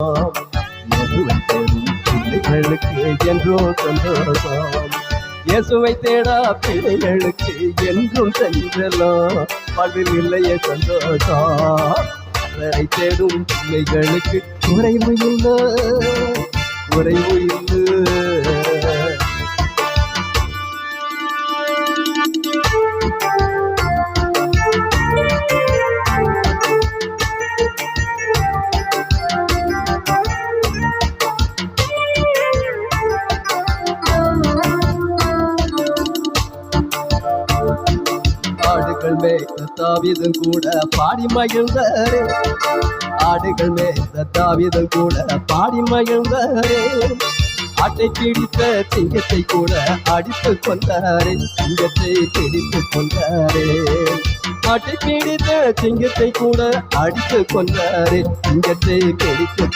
இயேசுவை தேடும் பிள்ளைகளுக்கு என்றும் சந்தோஷம். இயேசுவை தேடா பிள்ளைகளுக்கு என்றும் சென்றலாம் வாழ்வில் இல்லையே சந்தோஷம். அவரை தேடும் பிள்ளைகளுக்கு குறைவு இல்லை, குறைவு இல்லை. ஆடுகள் மேய்த்த தாவீதும் கூட பாடி மகிழ்ந்தாரே, ஆடுகள் மேய்த்த தாவீதும் கூட பாடி மகிழ்ந்தாரே. ஆட்டை பிடித்த சிங்கத்தை கூட அடித்து கொண்டாரே, சிங்கத்தை பிடித்து கொண்டாரே. ஆட்டை பிடித்த சிங்கத்தை கூட அடித்து கொண்டாரே, சிங்கத்தை பிடித்து